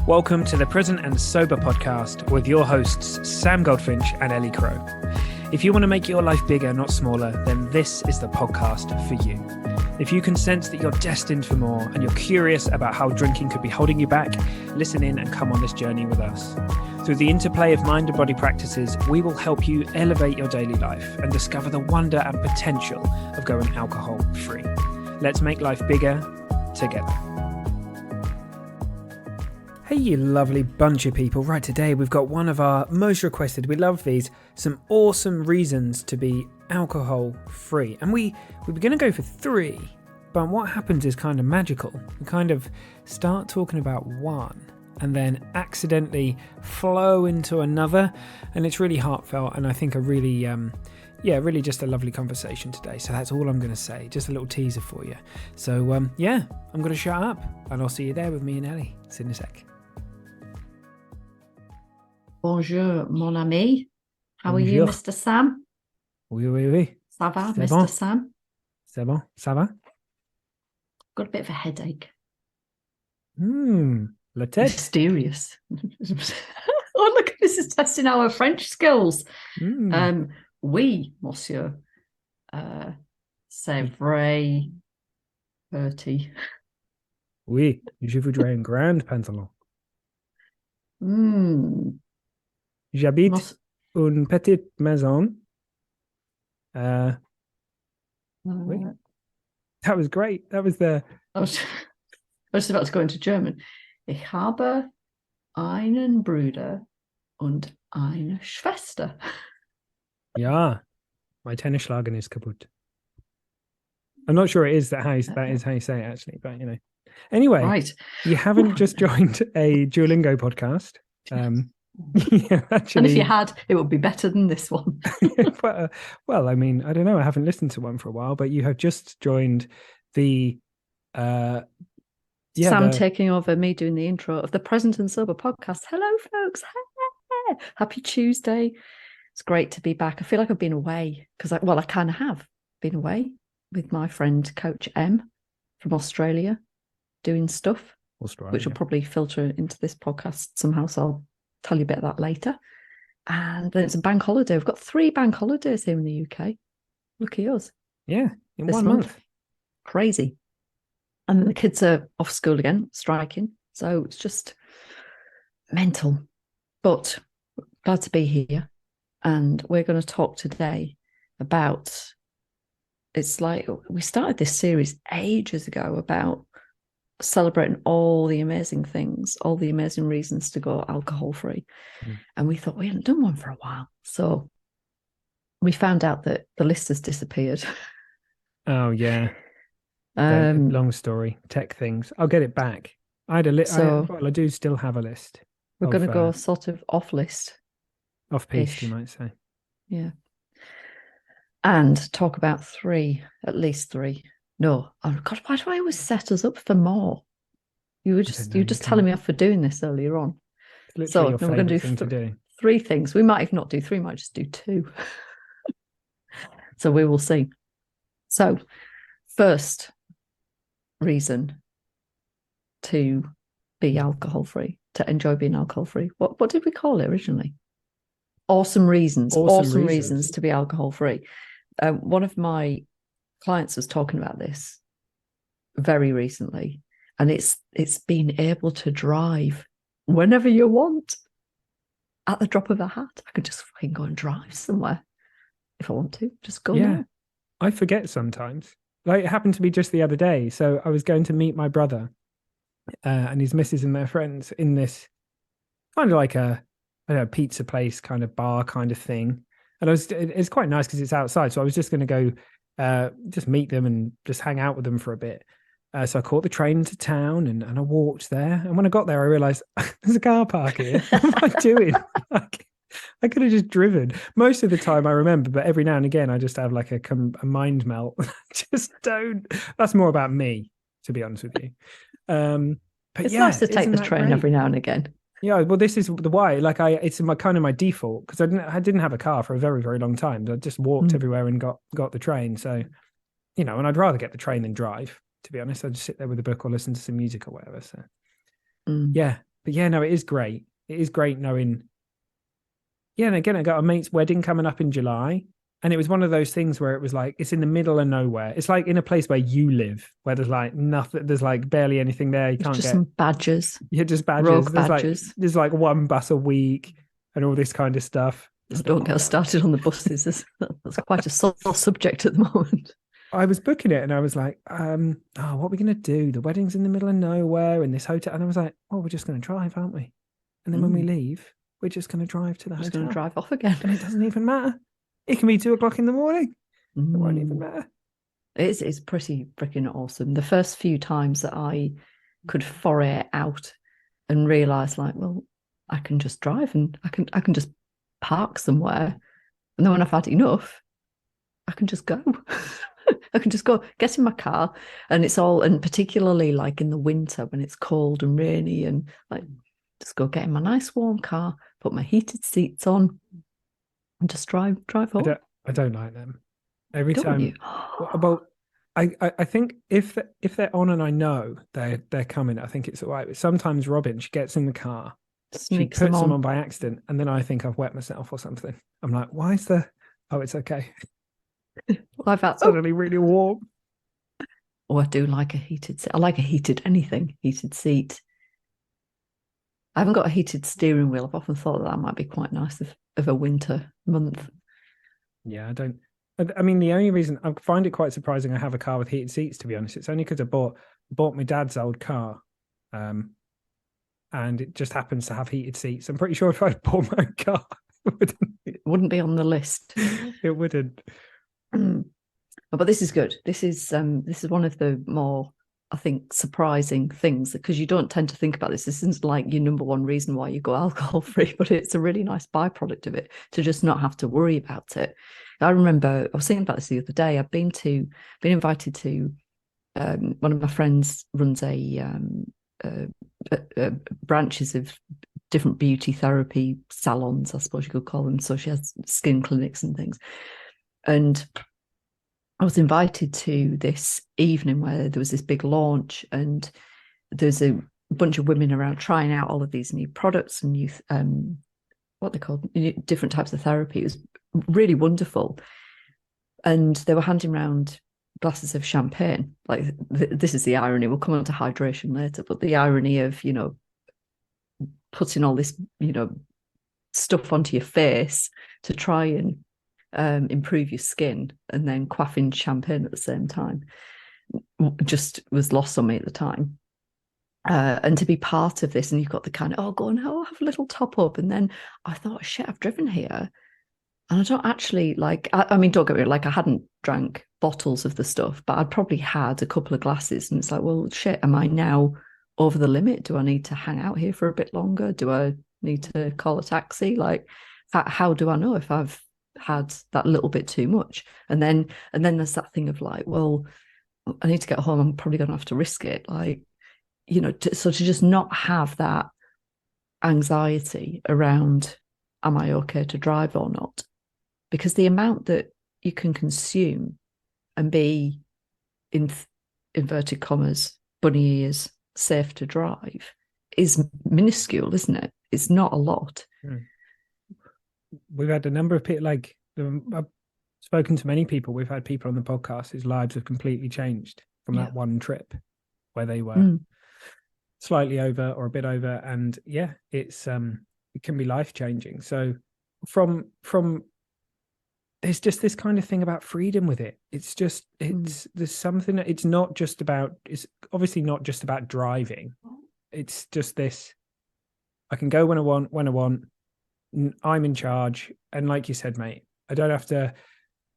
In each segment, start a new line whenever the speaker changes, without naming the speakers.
Welcome to the Present and Sober podcast with your hosts, Sam Goldfinch and Ellie Crow. If you want to make your life bigger, not smaller, then this is the podcast for you. If you can sense that you're destined for more and you're curious about how drinking could be holding you back, listen in and come on this journey with us. Through the interplay of mind and body practices, we will help you elevate your daily life and discover the wonder and potential of going alcohol-free. Let's make life bigger together. Hey, you lovely bunch of people. Right, today we've got one of our most requested, we love these, some awesome reasons to be alcohol-free. And we're going to go for 3, but what happens is kind of magical. We kind of start talking about one and then accidentally flow into another, and it's really heartfelt, and I think a really, really just a lovely conversation today. So that's all I'm going to say, just a little teaser for you. So, I'm going to shut up, and I'll see you there with me and Ellie. See you in a sec.
Bonjour, mon ami. How are you, Mr. Sam?
Oui.
Ça va,
C'est
Mr.
bon.
Sam?
C'est bon? Ça va?
Got a bit of a headache.
La tête.
Mysterious. Oh, look, this is testing our French skills. Oui, monsieur. C'est vrai. 30.
Oui, je voudrais un grand pantalon. J'habite une petite maison. Oui. That was great. That was the...
I was just about to go into German. Ich habe einen Bruder und eine Schwester.
Ja, my Tennisschlagen is kaputt. I'm not sure it is that is how you say it, actually, but you know. Anyway,
right.
You haven't just joined a Duolingo podcast. Actually,
and if you had, it would be better than this one.
well, I mean, I don't know. I haven't listened to one for a while, but you have just joined the
Sam taking over me doing the intro of the Present and Sober podcast. Hello, folks. Hey. Happy Tuesday. It's great to be back. I feel like I've been away because I kind of have been away with my friend Coach M from Australia doing stuff, which will probably filter into this podcast somehow. So I'll tell you a bit of that later. And then it's a bank holiday. We've got 3 bank holidays here in the UK. Look at us.
Yeah, in 1 month.
Crazy. And then the kids are off school again, striking. So it's just mental. But glad to be here. And we're going to talk today about, it's like we started this series ages ago about celebrating all the amazing things, all the amazing reasons to go alcohol-free. And we thought we hadn't done one for a while. So we found out that the list has disappeared.
Oh, yeah. Long story, tech things. I'll get it back. I had a list. I do still have a list.
We're going to go sort of off list.
Off piste, you might say.
Yeah. And talk about 3, at least 3. No, oh God, why do I always set us up for more? You were just telling me off for doing this earlier on. So we're going to do 3 things. We might not do 3, might just do 2. So we will see. So first reason to be alcohol-free, to enjoy being alcohol-free. What did we call it originally? Awesome reasons to be alcohol-free. One of my clients was talking about this very recently, and it's being able to drive whenever you want at the drop of a hat. I could just fucking go and drive somewhere if I want to. Just go now.
I forget sometimes. Like it happened to me just the other day. So I was going to meet my brother and his missus and their friends in this kind of like a pizza place kind of bar kind of thing. And it's quite nice because it's outside. So I was just going to go just meet them and just hang out with them for a bit. So I caught the train into town and I walked there. And when I got there, I realized there's a car park here. What am I doing? I could have just driven. Most of the time I remember, but every now and again I just have like a mind melt. Just don't. That's more about me, to be honest with you. But
it's nice to take the train every now and again.
Yeah, well, this is the why. Like it's my kind of my default because I didn't have a car for a very, very long time. I just walked everywhere and got the train. So, you know, and I'd rather get the train than drive. To be honest, I'd just sit there with a book or listen to some music or whatever. So, yeah. But yeah, no, it is great. It is great knowing. Yeah, and again, I got a mate's wedding coming up in July. And it was one of those things where it was like, it's in the middle of nowhere. It's like in a place where you live, where there's like nothing, there's like barely anything there. You
It's
can't
just
get,
some badgers,
yeah, just badges.
rogue badgers.
There's like one bus a week and all this kind of stuff.
Don't get us started on the buses. That's quite a sore subject at the moment.
I was booking it and I was like, what are we going to do? The wedding's in the middle of nowhere in this hotel. And I was like, oh, we're just going to drive, aren't we? And then when we leave, we're just going to drive to the
Just
hotel.
going to drive off again.
And it doesn't even matter. It can be 2 o'clock in the morning. It won't even matter.
It's pretty freaking awesome. The first few times that I could foray out and realize, like, well, I can just drive and I can just park somewhere. And then when I've had enough, I can just go. I can just go, get in my car, and and particularly like in the winter when it's cold and rainy, and like just go get in my nice warm car, put my heated seats on, and just drive home.
I don't like them. Every
Don't
time.
You?
Well, I think if they're on and I know they're coming, I think it's all right. But sometimes Robin, she gets in the car,
Sneaks
she puts
them
on by accident, and then I think I've wet myself or something. I'm like, why is the? Oh, it's okay.
Well, I've had
Suddenly really warm.
Oh, I do like a heated seat. I like a heated seat. I haven't got a heated steering wheel. I've often thought that might be quite nice of a winter month.
Yeah, I don't. I mean, the only reason I find it quite surprising I have a car with heated seats, to be honest, it's only because I bought my dad's old car, and it just happens to have heated seats. I'm pretty sure if I'd bought my own car,
it wouldn't be on the list.
It wouldn't.
But this is good. This is one of the more, I think, surprising things, because you don't tend to think about this. This isn't like your number one reason why you go alcohol free, but it's a really nice byproduct of it to just not have to worry about it. I remember I was thinking about this the other day. I've been invited to one of my friends runs branches of different beauty therapy salons, I suppose you could call them. So she has skin clinics and things. And I was invited to this evening where there was this big launch, and there's a bunch of women around trying out all of these new products and new, what they called, different types of therapy. It was really wonderful. And they were handing around glasses of champagne. Like, this is the irony. We'll come on to hydration later, but the irony of, putting all this, stuff onto your face to try and improve your skin, and then quaffing champagne at the same time just was lost on me at the time. And to be part of this, and you've got the kind of, go and have a little top up. And then I thought, shit, I've driven here and I don't actually like, I mean, don't get me wrong, like I hadn't drank bottles of the stuff, but I'd probably had a couple of glasses, and it's like, well, shit, am I now over the limit? Do I need to hang out here for a bit longer? Do I need to call a taxi? Like, how do I know if I've had that little bit too much? And then there's that thing of like, well, I need to get home, I'm probably going to have to risk it. Like, so to just not have that anxiety around, am I okay to drive or not? Because the amount that you can consume and be, in inverted commas, bunny ears, safe to drive is minuscule, isn't it? It's not a lot.
We've had a number of people, like, I've spoken to many people. We've had people on the podcast whose lives have completely changed from that one trip where they were slightly over or a bit over. And yeah, it can be life changing. So from there's just this kind of thing about freedom with it. It's just, there's something, it's obviously not just about driving. It's just this, I can go when I want, I'm in charge. And like you said, mate, I don't have to,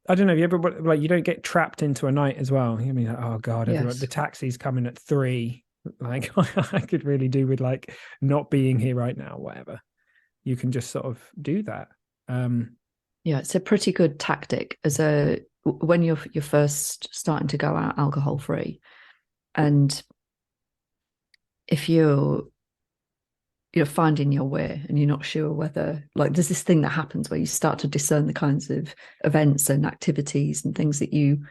I don't know, you ever, like, you don't get trapped into a night as well. I mean, like, oh God, the taxi's coming at 3. Like, I could really do with like not being here right now, whatever. You can just sort of do that.
It's a pretty good tactic when you're first starting to go out alcohol free, and if you're finding your way and you're not sure whether, like, there's this thing that happens where you start to discern the kinds of events and activities and things that you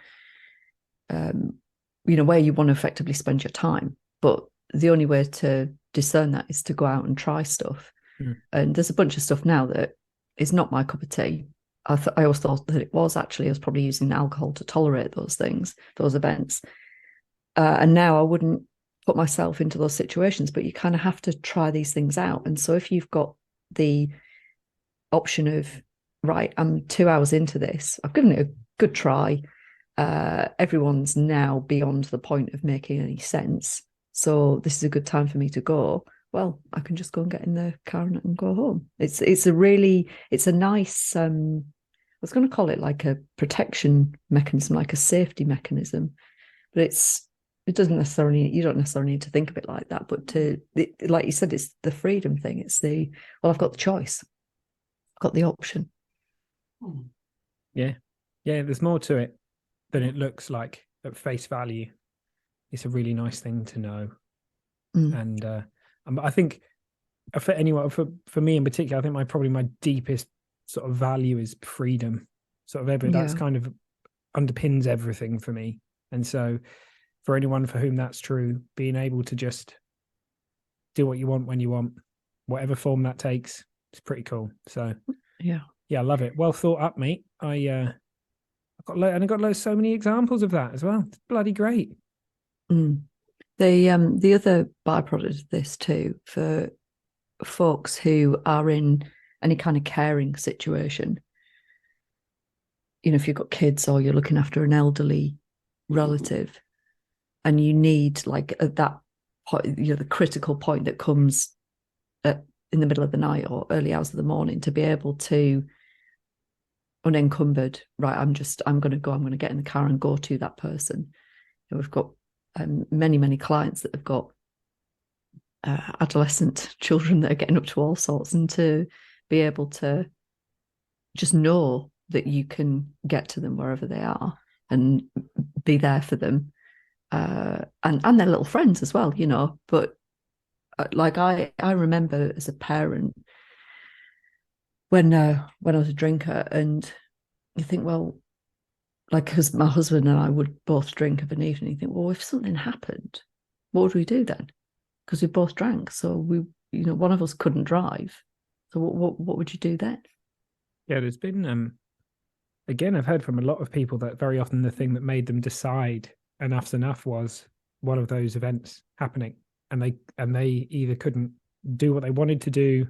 where you want to effectively spend your time. But the only way to discern that is to go out and try stuff.
Mm.
And there's a bunch of stuff now that is not my cup of tea. I always thought that it was actually. I was probably using alcohol to tolerate those things, those events. And now I wouldn't put myself into those situations, but you kind of have to try these things out. And so if you've got the option of, right, I'm 2 hours into this, I've given it a good try. Everyone's now beyond the point of making any sense. So this is a good time for me to go. Well, I can just go and get in the car and go home. It's a nice, I was going to call it like a protection mechanism, like a safety mechanism, but you don't necessarily need to think of it like that. But like you said, it's the freedom thing. It's I've got the choice. I've got the option.
Yeah. Yeah, there's more to it than it looks like at face value. It's a really nice thing to know. And I think for anyone, for me in particular, I think probably my deepest sort of value is freedom. That's kind of underpins everything for me. And so for anyone for whom that's true, being able to just do what you want when you want, whatever form that takes, it's pretty cool. So yeah, I love it. Well thought up, mate. I've got so many examples of that as well. It's bloody great.
The other byproduct of this too, for folks who are in any kind of caring situation, if you've got kids or you're looking after an elderly relative, and you need, like, at that point, the critical point that comes in the middle of the night or early hours of the morning, to be able to, unencumbered, right, I'm going to get in the car and go to that person. We've got many clients that have got adolescent children that are getting up to all sorts, and to be able to just know that you can get to them wherever they are and be there for them, and their little friends as well, but like I remember as a parent when I was a drinker, and you think, well, like, because my husband and I would both drink of an evening, you think, well, if something happened, what would we do then? Because we both drank, so one of us couldn't drive. So what would you do then?
Yeah, there's been again, I've heard from a lot of people that very often the thing that made them decide enough's enough was one of those events happening, and they either couldn't do what they wanted to do,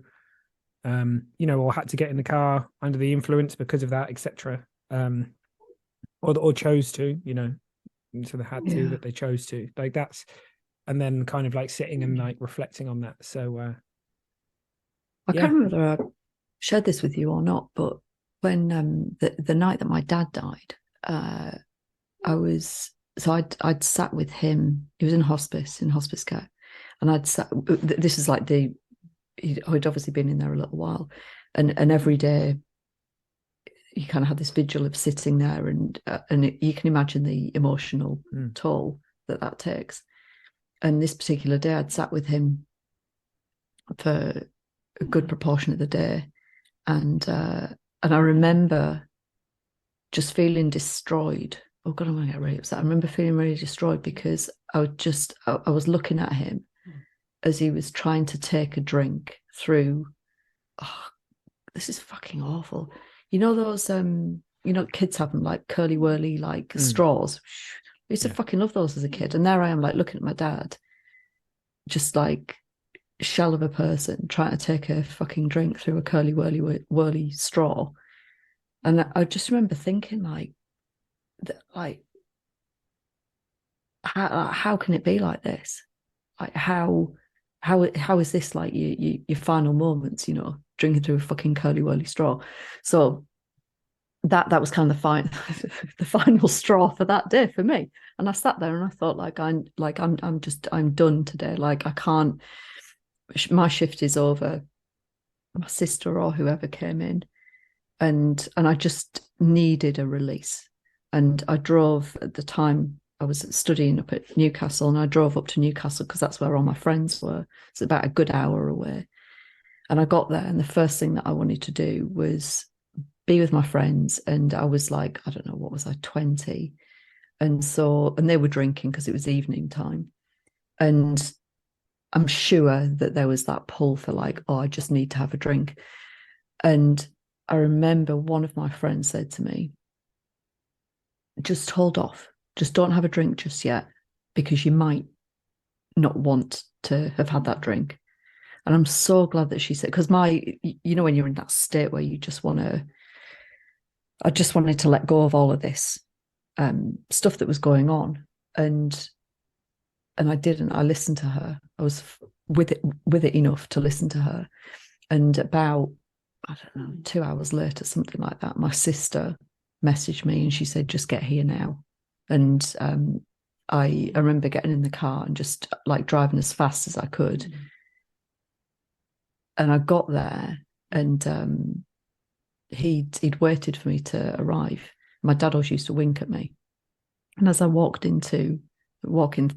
or had to get in the car under the influence because of that, etc. Or chose to, so they had to, but they chose to, like, that's, and then kind of like sitting and like reflecting on that. So
I can't remember whether I shared this with you or not, but when the night that my dad died, I'd sat with him. He was in hospice care, and I'd sat. This is like he'd obviously been in there a little while, and every day you kind of had this vigil of sitting there, and you can imagine the emotional toll that takes. And this particular day, I'd sat with him for a good proportion of the day, and I remember just feeling destroyed. Oh God, I'm gonna get really upset. I remember feeling really destroyed because I was looking at him as he was trying to take a drink through. Oh, this is fucking awful. Those kids have them, like curly whirly, like straws. I used to fucking love those as a kid. And there I am, like, looking at my dad, just like shell of a person trying to take a fucking drink through a curly whirly straw. And I just remember thinking, how can it be like this? Like, how is this like your final moments, drinking through a fucking curly whirly straw? So that was kind of the final straw for that day for me. And I sat there and I thought, I'm done today. Like, I can't. My shift is over. My sister or whoever came in, and I just needed a release. And I drove, at the time I was studying up at Newcastle, and I drove up to Newcastle because that's where all my friends were. It's about a good hour away. And I got there, and the first thing that I wanted to do was be with my friends. And I was like, I don't know, what was I, 20? And they were drinking because it was evening time. And I'm sure that there was that pull for like, oh, I just need to have a drink. And I remember one of my friends said to me, just hold off. Just don't have a drink just yet, because you might not want to have had that drink. And I'm so glad that she said, because when you're in that state where you just want to, I just wanted to let go of all of this stuff that was going on. And I didn't. I listened to her. I was with it enough to listen to her. And about, I don't know, 2 hours later, something like that, my sister messaged me and she said, just get here now. And I remember getting in the car and just like driving as fast as I could. Mm-hmm. And I got there, and he'd waited for me to arrive. My dad always used to wink at me. And as I walking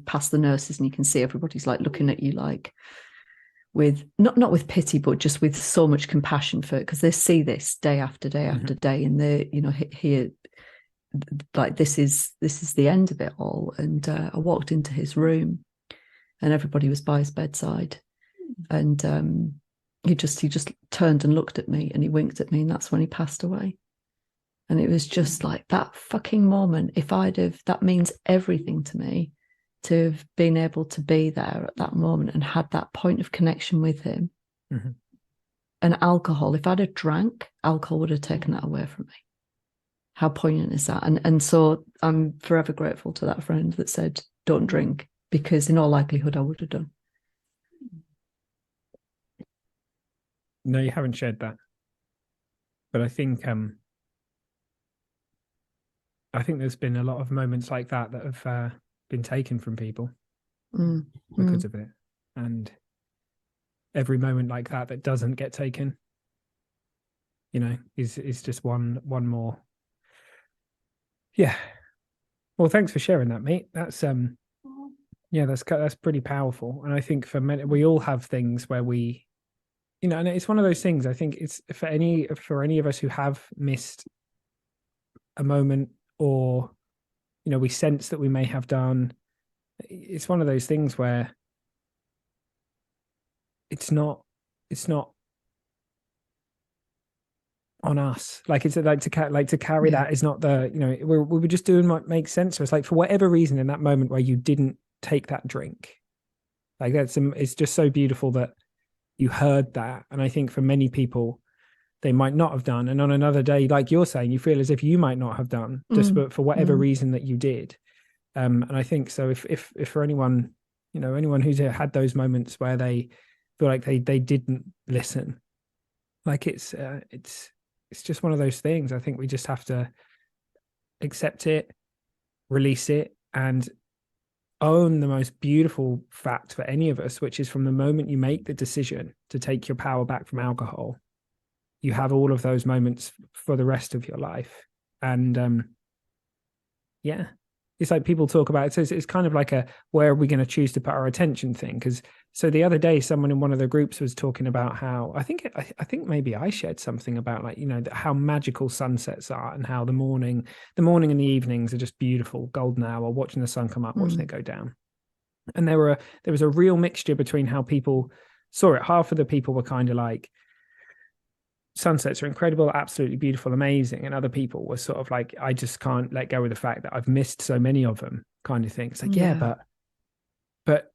past the nurses, and you can see everybody's like looking at you like with not with pity, but just with so much compassion for it, because they see this day after day after day, and they, here, like this is the end of it all. And I walked into his room, and everybody was by his bedside, and he just turned and looked at me, and he winked at me, and that's when he passed away. And it was just like that fucking moment. That means everything to me, to have been able to be there at that moment and had that point of connection with him. Mm-hmm. And alcohol, if I'd have drank, alcohol would have taken that away from me. How poignant is that? And so I'm forever grateful to that friend that said, don't drink, because in all likelihood I would have done.
No, you haven't shared that. But I think there's been a lot of moments like that have been taken from people because of it. And every moment like that doesn't get taken, is just one more. Yeah. Well, thanks for sharing that, mate. That's that's pretty powerful. And I think for many, we all have things where we, and it's one of those things. I think it's for any of us who have missed a moment, or we sense that we may have done. It's one of those things where it's not on us. Like, it's like to carry that is not the, we were just doing what makes sense to us. Like, for whatever reason in that moment where you didn't take that drink, like it's just so beautiful that you heard that. And I think for many people, they might not have done. And on another day, like you're saying, you feel as if you might not have done, just for whatever reason that you did. And I think so if for anyone, anyone who's had those moments where they feel like they didn't listen, like it's just one of those things. I think we just have to accept it, release it, and own the most beautiful fact for any of us, which is from the moment you make the decision to take your power back from alcohol, you have all of those moments for the rest of your life. And it's like people talk about it. So it's kind of like where are we going to choose to put our attention thing? Because so the other day, someone in one of the groups was talking about how I think maybe I shared something about, like, how magical sunsets are, and how the morning and the evenings are just beautiful, golden hour, watching the sun come up, watching it go down. And there was a real mixture between how people saw it. Half of the people were kind of like, sunsets are incredible, absolutely beautiful, amazing. And other people were sort of like, I just can't let go of the fact that I've missed so many of them, kind of thing. It's like, but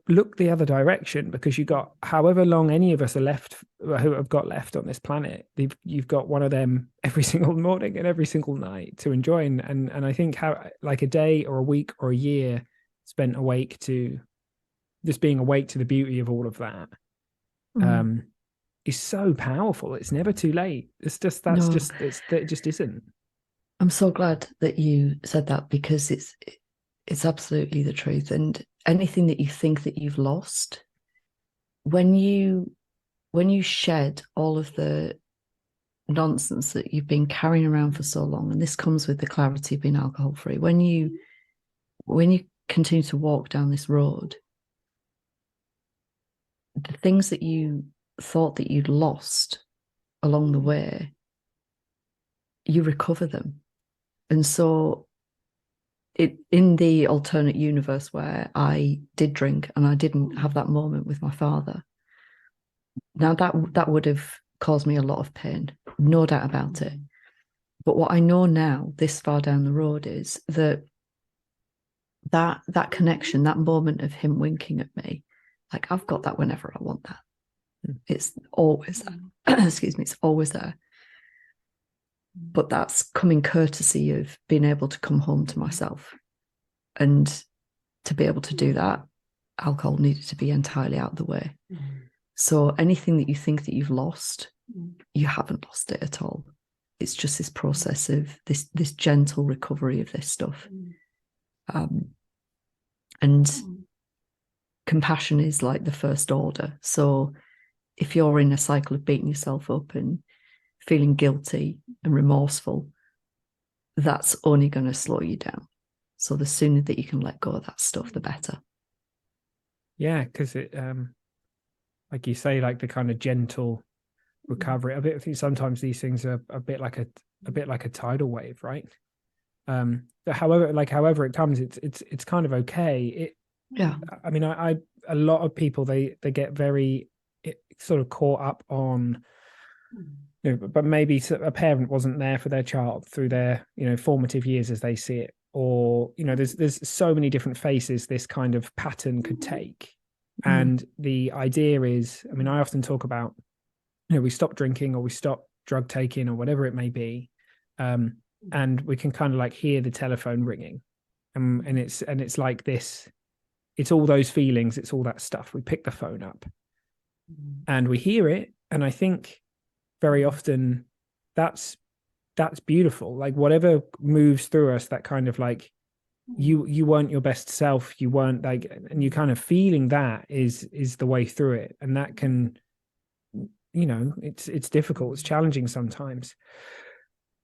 look the other direction, because you got however long any of us are left, who have got left on this planet, you've got one of them every single morning and every single night to enjoy. And I think how, like, a day or a week or a year spent awake to just being awake to the beauty of all of that, is so powerful. It's never too late. It's just it just isn't.
I'm so glad that you said that, because it's absolutely the truth. And anything that you think that you've lost, when you shed all of the nonsense that you've been carrying around for so long, and this comes with the clarity of being alcohol free, when you continue to walk down this road, the things that you thought that you'd lost along the way, you recover them. And so in the alternate universe where I did drink and I didn't have that moment with my father. Now that would have caused me a lot of pain, no doubt about it. But what I know now, this far down the road, is that connection, that moment of him winking at me, like I've got that whenever I want that. It's always there. Excuse me, it's always there. But that's coming courtesy of being able to come home to myself. And to be able to do that, alcohol needed to be entirely out of the way. So anything that you think that you've lost, you haven't lost it at all. It's just this process of this gentle recovery of this stuff. And compassion is like the first order. So if you're in a cycle of beating yourself up and feeling guilty and remorseful, that's only going to slow you down. So the sooner that you can let go of that stuff, the better.
Yeah, because it, like you say, like the kind of gentle recovery. I think sometimes these things are a bit like a tidal wave, right? But however it comes, it's kind of okay. I mean, I a lot of people they get very sort of caught up on, but maybe a parent wasn't there for their child through their formative years as they see it, or there's so many different faces this kind of pattern could take. And the idea is, I mean, I often talk about, we stop drinking or we stop drug taking or whatever it may be, and we can kind of like hear the telephone ringing, and it's like this, it's all those feelings, it's all that stuff. We pick the phone up and we hear it, and I think very often that's beautiful. Like whatever moves through us, that kind of like you weren't your best self, you weren't like, and you kind of feeling that is the way through it. And that can, it's difficult, it's challenging sometimes.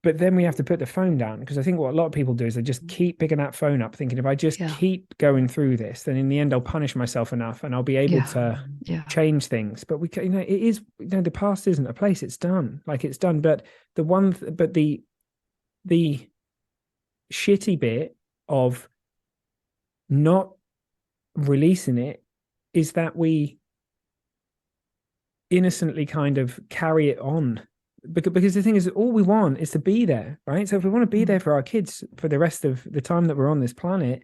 But then we have to put the phone down, because I think what a lot of people do is they just keep picking that phone up, thinking if I just keep going through this, then in the end I'll punish myself enough and I'll be able to change things. But we can, it is, the past isn't a place, it's done. Like it's done. But the shitty bit of not releasing it is that we innocently kind of carry it on. Because the thing is, all we want is to be there, right? So if we want to be there for our kids for the rest of the time that we're on this planet,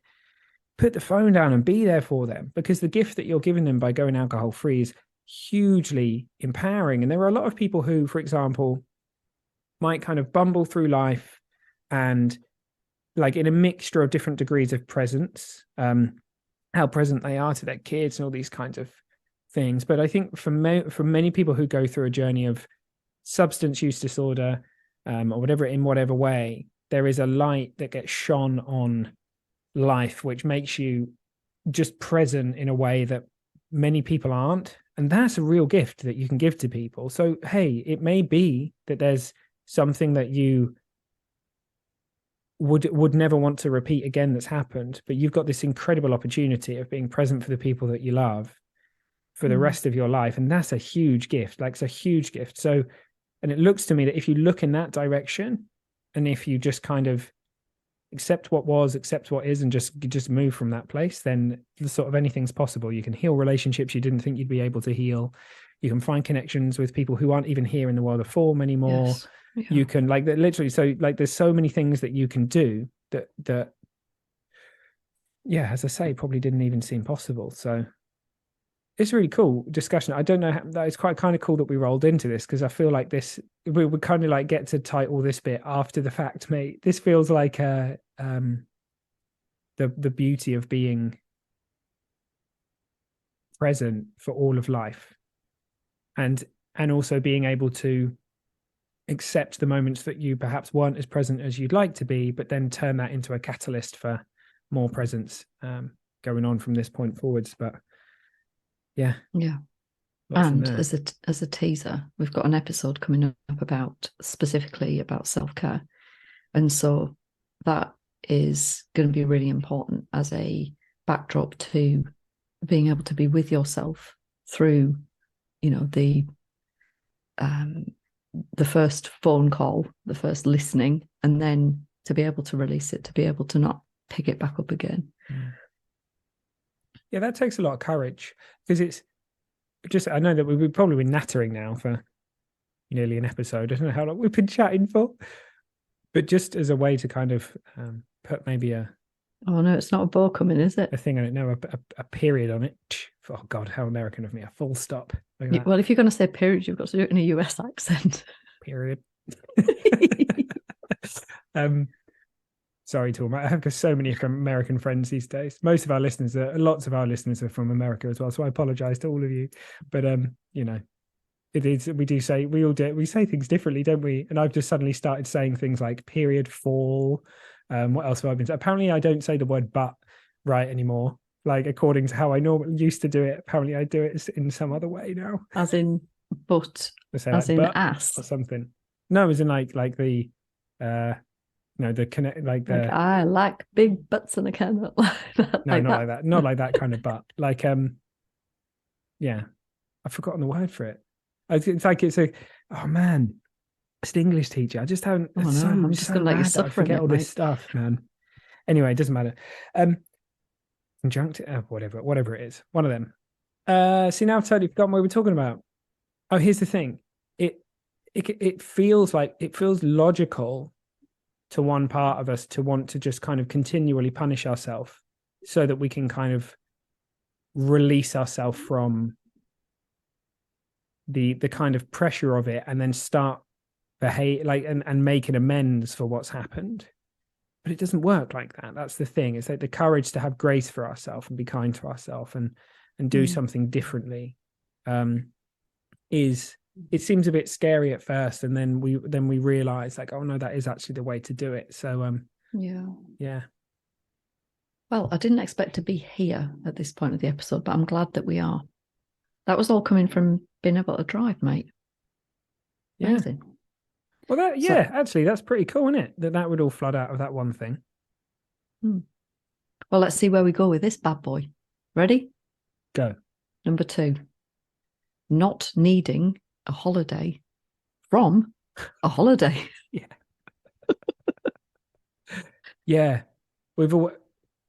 put the phone down and be there for them, because the gift that you're giving them by going alcohol free is hugely empowering. And there are a lot of people who, for example, might kind of bumble through life and like in a mixture of different degrees of presence, how present they are to their kids and all these kinds of things. But I think for many people who go through a journey of substance use disorder, or whatever, in whatever way, there is a light that gets shone on life, which makes you just present in a way that many people aren't. And that's a real gift that you can give to people. So, hey, it may be that there's something that you would never want to repeat again that's happened, but you've got this incredible opportunity of being present for the people that you love for the rest of your life. And that's a huge gift. Like, it's a huge gift. So, and it looks to me that if you look in that direction, and if you just kind of accept what was, accept what is, and just move from that place, then sort of anything's possible. You can heal relationships you didn't think you'd be able to heal. You can find connections with people who aren't even here in the world of form anymore. Yes. Yeah. You can, like, literally, so like there's so many things that you can do that yeah, as I say, probably didn't even seem possible. So it's a really cool discussion. I don't know how, that is quite kind of cool that we rolled into this, because I feel like this, we would kind of like get to title this bit after the fact, mate. This feels like the beauty of being present for all of life, and also being able to accept the moments that you perhaps weren't as present as you'd like to be, but then turn that into a catalyst for more presence going on from this point forwards. But yeah. And
as a teaser, we've got an episode coming up specifically about self-care, and so that is going to be really important as a backdrop to being able to be with yourself through, the first phone call, the first listening, and then to be able to release it, to be able to not pick it back up again.
Yeah, that takes a lot of courage, because it's just, I know that we've probably been nattering now for nearly an episode. I don't know how long we've been chatting for, but just as a way to kind of put maybe
Oh no, it's not a bow coming, is it?
a thing on it, no, a period on it. Oh God, how American of me! A full stop.
Well, if you're going to say period, you've got to do it in a US accent.
Period. Sorry to all I have got so many American friends these days. Lots of our listeners are from America as well. So I apologize to all of you. But you know, it is, we say things differently, don't we? And I've just suddenly started saying things like period, fall. What else have I been saying? Apparently I don't say the word but right anymore. Like, according to how I normally used to do it, apparently I do it in some other way now.
As in but, as in ass
or something. No, as in like the the connect, like the,
like I like big butts and I cannot like that.
No,
like
not
that.
like that. Not like that kind of butt. Like yeah, I've forgotten the word for it. It's like oh man, it's an English teacher. I just haven't.
Oh no,
It's
I'm just
so
gonna let you
bad that I
suffer
forget
it,
all this
mate.
stuff, man. Anyway, it doesn't matter. Conjunctive, whatever it is, one of them. See, now I've totally forgotten what we were talking about. Oh, here's the thing. It feels logical to one part of us to want to just kind of continually punish ourselves so that we can kind of release ourselves from the kind of pressure of it, and then start behave like and make an amends for what's happened. But it doesn't work like that. That's the thing. It's like the courage to have grace for ourselves and be kind to ourselves and do something differently is, it seems a bit scary at first, and then we realize, like, oh no, that is actually the way to do it. So yeah.
Well, I didn't expect to be here at this point of the episode, but I'm glad that we are. That was all coming from being able to drive, mate. Amazing.
Well, actually, that's pretty cool, isn't it? That would all flood out of that one thing.
Well, let's see where we go with this bad boy. Ready?
Go.
Number 2. Not needing a holiday from a holiday.
Yeah.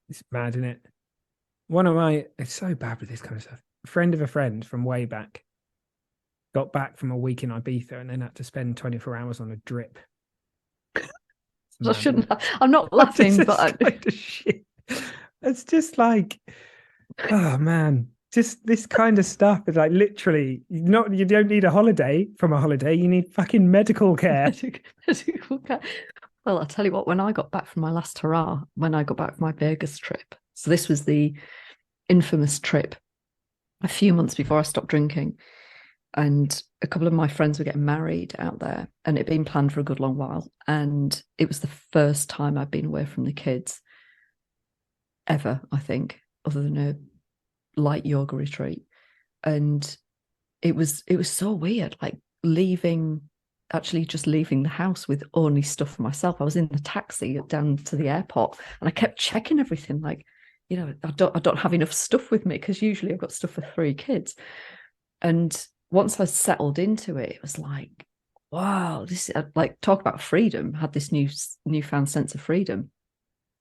It's mad, isn't it? It's so bad with this kind of stuff. A friend of a friend from way back got back from a week in Ibiza and then had to spend 24 hours on a drip.
I shouldn't. I'm not laughing, but
kind of shit. It's just like, oh man, just this kind of stuff is like, literally, you don't need a holiday from a holiday. You need fucking medical care.
Well, I'll tell you what, when I got back from my last hurrah, when I got back from my Vegas trip, so this was the infamous trip a few months before I stopped drinking, and a couple of my friends were getting married out there, and it had been planned for a good long while, and it was the first time I'd been away from the kids ever, I think, other than a light yoga retreat. And it was so weird, like just leaving the house with only stuff for myself. I was in the taxi down to the airport and I kept checking everything, like, you know, I don't have enough stuff with me, because usually I've got stuff for 3 kids. And once I settled into it, it was like, wow, this is like, talk about freedom. I had this newfound sense of freedom.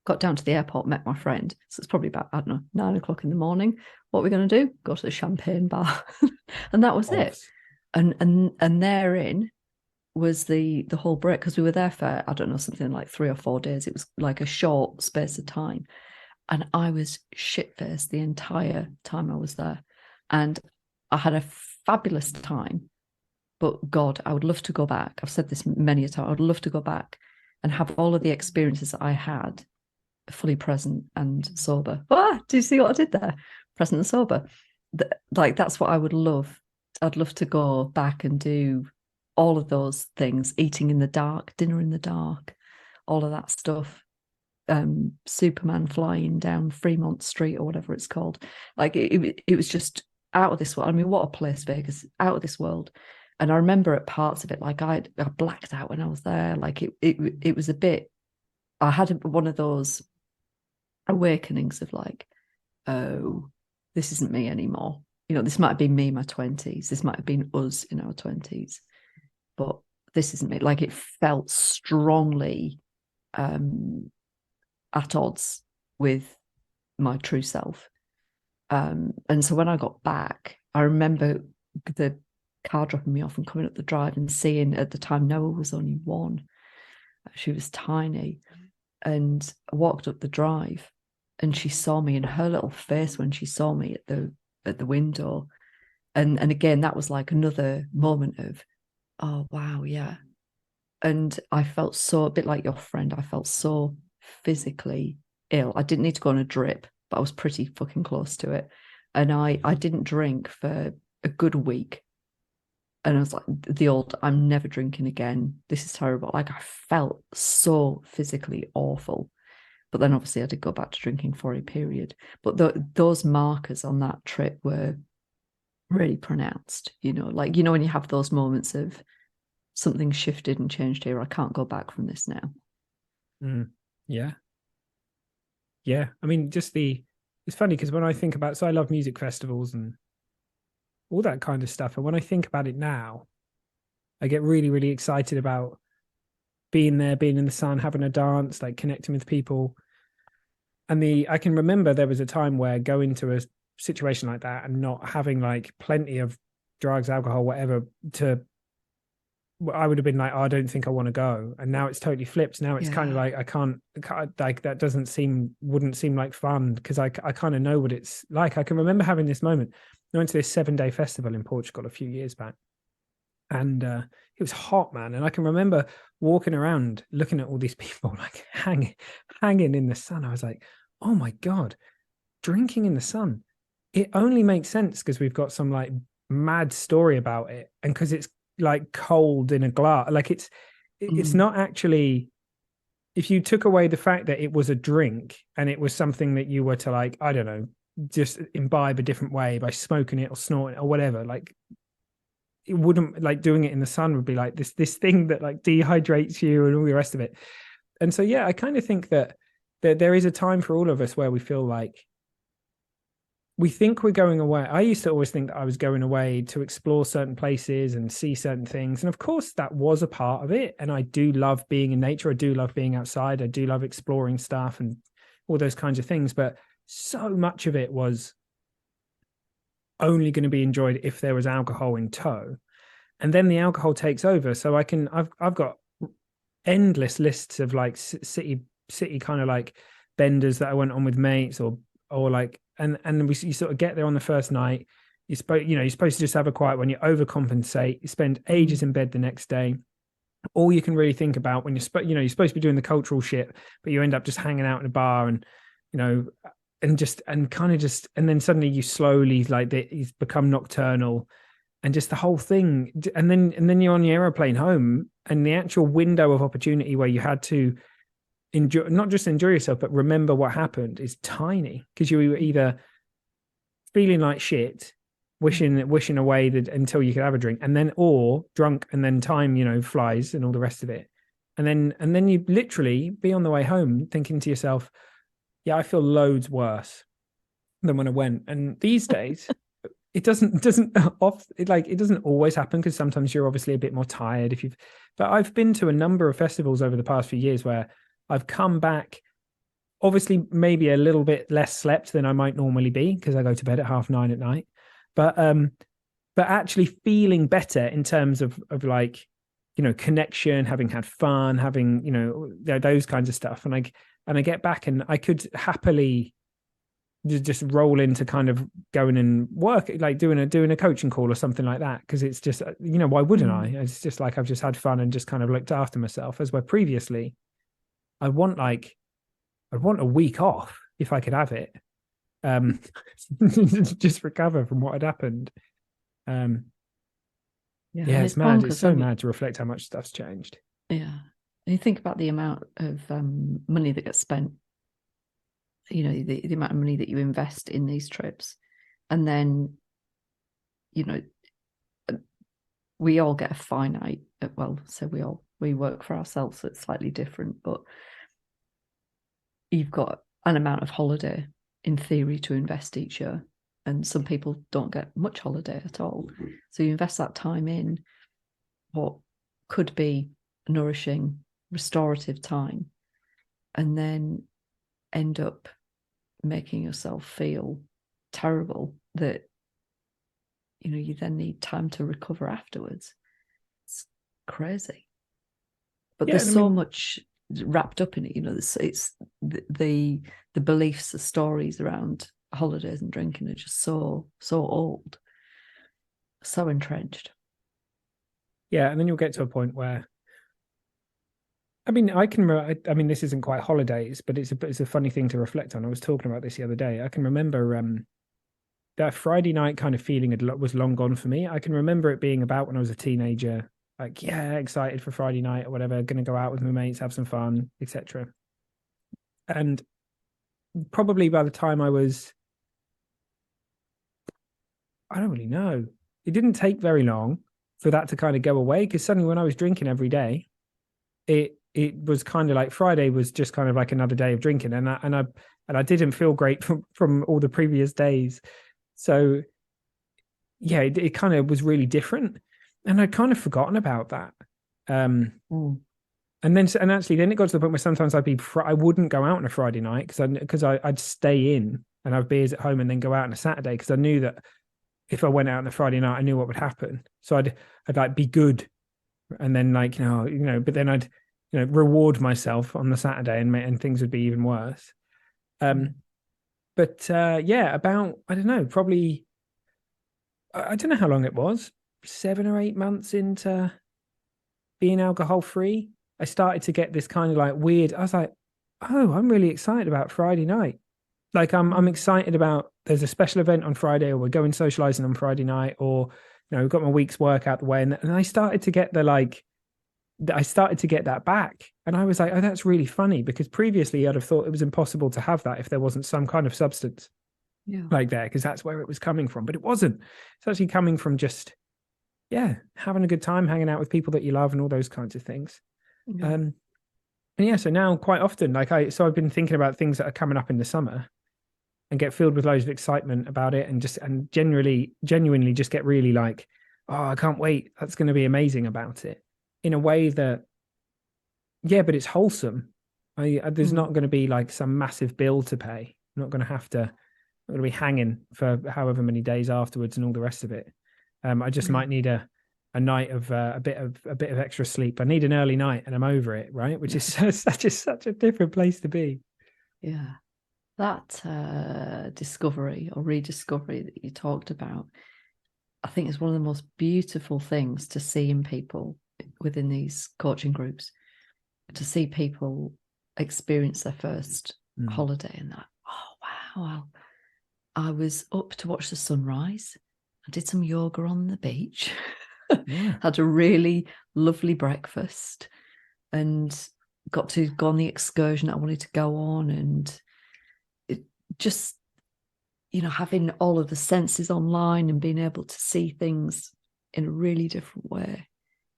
Got down to the airport, met my friend. So it's probably about, I don't know, 9 o'clock in the morning. What are we going to do? Go to the champagne bar. And that was it. And therein was the whole break, because we were there for, I don't know, something like 3 or 4 days. It was like a short space of time. And I was shit-faced the entire time I was there. And I had a fabulous time. But God, I would love to go back. I've said this many a time. I would love to go back and have all of the experiences that I had fully present and sober. Do you see what I did there? Present and sober. Like, that's what I would love. I'd love to go back and do all of those things, eating in the dark, dinner in the dark, all of that stuff. Superman flying down Fremont Street or whatever it's called. Like, it was just out of this world. I mean, what a place, Vegas, out of this world. And I remember at parts of it, like I blacked out when I was there. Like it was a bit, I had one of those awakenings of like, oh, this isn't me anymore. You know, this might have been me in my 20s. This might have been us in our 20s. But this isn't me. Like, it felt strongly at odds with my true self. And so when I got back, I remember the car dropping me off and coming up the drive and seeing, at the time Noah was only 1. She was tiny. And I walked up the drive and she saw me, and her little face when she saw me at the window. And again, that was like another moment of, oh wow, yeah. And I felt so, a bit like your friend, I felt so physically ill. I didn't need to go on a drip, but I was pretty fucking close to it. And I didn't drink for a good week. And I was like, the old, I'm never drinking again. This is terrible. Like, I felt so physically awful. But then obviously I did go back to drinking for a period. But those markers on that trip were really pronounced, like, when you have those moments of something shifted and changed here, I can't go back from this now.
Yeah. Yeah. I mean, it's funny because when I think about, so I love music festivals and all that kind of stuff. And when I think about it now, I get really, really excited about being there, being in the sun, having a dance, like connecting with people. And I can remember there was a time where going to a situation like that and not having like plenty of drugs, alcohol, whatever, I would have been like, oh, I don't think I want to go. And now it's totally flipped. Now it's kind of like, I can't, like, that wouldn't seem like fun because I kind of know what it's like. I can remember having this moment. I went to this 7-day festival in Portugal a few years back, and it was hot, man. And I can remember walking around looking at all these people like hanging in the sun. I was like, oh my God, drinking in the sun. It only makes sense because we've got some like mad story about it, and because it's like cold in a glass. Like it's not actually, if you took away the fact that it was a drink and it was something that you were to, like, I don't know, just imbibe a different way by smoking it or snorting it or whatever, like, it wouldn't, like, doing it in the sun would be like this thing that like dehydrates you and all the rest of it. And so yeah, I kind of think that there is a time for all of us where we feel like we think we're going away. I used to always think that I was going away to explore certain places and see certain things. And of course, that was a part of it. And I do love being in nature. I do love being outside. I do love exploring stuff and all those kinds of things. But so much of it was only going to be enjoyed if there was alcohol in tow. And then the alcohol takes over. So I've got endless lists of like city kind of like benders that I went on with mates or like, and you sort of get there on the first night. You're supposed to just have a quiet one. You overcompensate. You spend ages in bed the next day. All you can really think about when you're supposed to be doing the cultural shit, but you end up just hanging out in a bar and and then suddenly you slowly, like, you become nocturnal, and just the whole thing. And then you're on the aeroplane home, and the actual window of opportunity where you had to enjoy, not just enjoy yourself, but remember what happened, is tiny, because you were either feeling like shit, wishing away until you could have a drink, and then, or drunk, and then time flies and all the rest of it, and then you literally be on the way home thinking to yourself, yeah, I feel loads worse than when I went. And these days it doesn't always happen, because sometimes you're obviously a bit more tired but I've been to a number of festivals over the past few years where I've come back, obviously maybe a little bit less slept than I might normally be, because I go to bed at 9:30 at night, but actually feeling better in terms of like, connection, having had fun, having, those kinds of stuff. And I get back and I could happily just roll into kind of going and work, like doing a coaching call or something like that, because it's just, why wouldn't I? It's just like, I've just had fun and just kind of looked after myself, as where previously I want a week off if I could have it, just recover from what had happened. Yeah, it's mad. It's so mad to reflect how much stuff's changed.
Yeah, and you think about the amount of money that gets spent, the amount of money that you invest in these trips, and then we all get a finite, we work for ourselves, so it's slightly different, but you've got an amount of holiday in theory to invest each year, and some people don't get much holiday at all. So you invest that time in what could be nourishing, restorative time, and then end up making yourself feel terrible that, you know, you then need time to recover afterwards. It's crazy. But there's so much wrapped up in it, you know. It's the beliefs, the stories around holidays and drinking are just so old, so entrenched.
Yeah, and then you'll get to a point where, I mean, I mean, this isn't quite holidays, but it's a funny thing to reflect on. I was talking about this the other day. I can remember that Friday night kind of feeling was long gone for me. I can remember it being about when I was a teenager, like, yeah, excited for Friday night or whatever, going to go out with my mates, have some fun, etc. And probably by the time I don't really know. It didn't take very long for that to kind of go away, because suddenly when I was drinking every day, it was kind of like Friday was just kind of like another day of drinking, and I didn't feel great from all the previous days. So yeah, it kind of was really different, and I'd kind of forgotten about that. And actually then it got to the point where sometimes I wouldn't go out on a Friday night because I'd stay in and have beers at home and then go out on a Saturday, because I knew that if I went out on a Friday night, I knew what would happen. So I'd like be good, and then like but then I'd reward myself on the Saturday, and things would be even worse. But yeah, about, I don't know, probably I don't know how long it was, 7 or 8 months into being alcohol free, I started to get this kind of like weird. I was like, oh, I'm really excited about Friday night. Like I'm excited about, there's a special event on Friday, or we're going socializing on Friday night, or we've got my week's work out the way, and I started to get that back, and I was like, oh, that's really funny, because previously I'd have thought it was impossible to have that if there wasn't some kind of substance like there, because that's where it was coming from. But it wasn't. It's actually coming from just having a good time, hanging out with people that you love, and all those kinds of things. And yeah, so now quite often, I've been thinking about things that are coming up in the summer, and get filled with loads of excitement about it, and genuinely just get really like, oh, I can't wait. That's going to be amazing about it, in a way that, but it's wholesome. There's not going to be like some massive bill to pay. I'm not going to be hanging for however many days afterwards and all the rest of it. I just might need a night of a bit of extra sleep. I need an early night, and I'm over it, right? Which is such a different place to be.
Yeah. That discovery or rediscovery that you talked about, I think is one of the most beautiful things to see in people within these coaching groups, to see people experience their first holiday, and that, oh, wow, I was up to watch the sunrise. I did some yoga on the beach, had a really lovely breakfast, and got to go on the excursion that I wanted to go on, and just having all of the senses online and being able to see things in a really different way.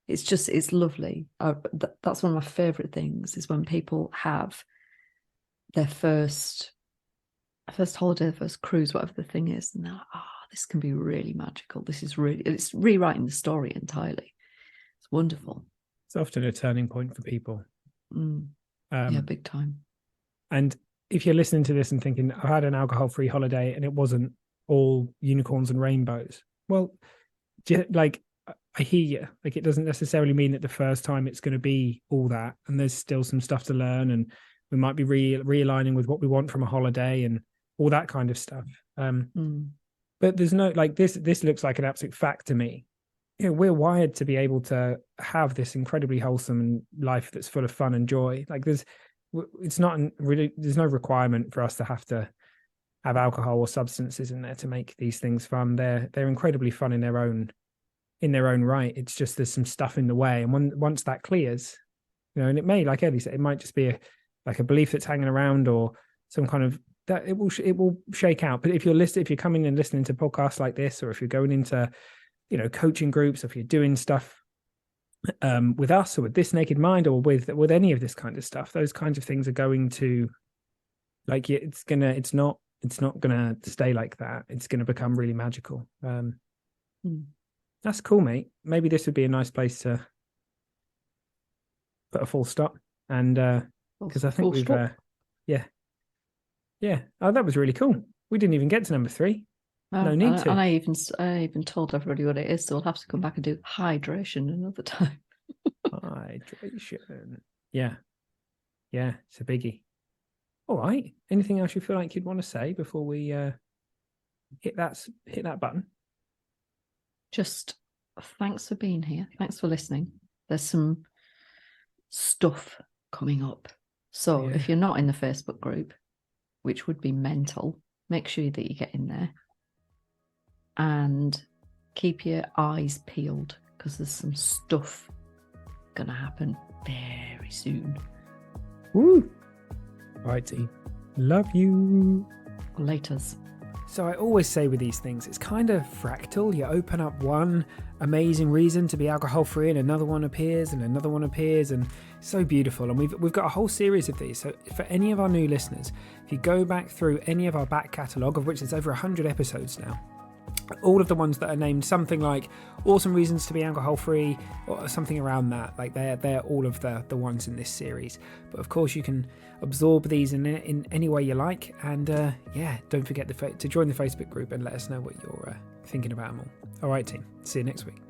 It's lovely. That's one of my favorite things, is when people have their first holiday, their first cruise, whatever the thing is, and they're like, oh, this can be really magical. It's rewriting the story entirely. It's wonderful.
It's often a turning point for people.
Yeah, big time.
And if you're listening to this and thinking, I had an alcohol-free holiday and it wasn't all unicorns and rainbows, well, like, I hear you. Like, it doesn't necessarily mean that the first time it's going to be all that, and there's still some stuff to learn, and we might be realigning with what we want from a holiday and all that kind of stuff. But there's no, like, this looks like an absolute fact to me. We're wired to be able to have this incredibly wholesome life that's full of fun and joy. Like, it's not really, there's no requirement for us to have alcohol or substances in there to make these things fun. They're incredibly fun in their own right. It's just there's some stuff in the way, and once that clears, and it may, like Ellie said, it might just be a belief that's hanging around, or some kind of, that it will shake out. But if you're coming and listening to podcasts like this, or if you're going into coaching groups, or if you're doing stuff with us, or with This Naked Mind, or with any of this kind of stuff, those kinds of things are going to, like, it's not gonna stay like that. It's gonna become really magical. That's cool, mate. Maybe this would be a nice place to put a full stop, and because I think we've Yeah. Oh, that was really cool. We didn't even get to number 3. No need to.
And I even told everybody what it is, so we'll have to come back and do hydration another time.
Hydration. Yeah. Yeah, it's a biggie. All right. Anything else you feel like you'd want to say before we hit that button?
Just thanks for being here. Thanks for listening. There's some stuff coming up. So if you're not in the Facebook group, which would be mental, make sure that you get in there and keep your eyes peeled because there's some stuff gonna happen very soon.
Woo! Righty. Love you.
Laters.
So I always say with these things, it's kind of fractal. You open up one amazing reason to be alcohol free and another one appears and another one appears, and so beautiful. And we've got a whole series of these. So for any of our new listeners, if you go back through any of our back catalogue, of which there's over 100 episodes now, all of the ones that are named something like awesome reasons to be alcohol free or something around that, like they're all of the ones in this series. But of course you can absorb these in any way you like, and don't forget to join the Facebook group and let us know what you're thinking about them all. Right, team, see you next week.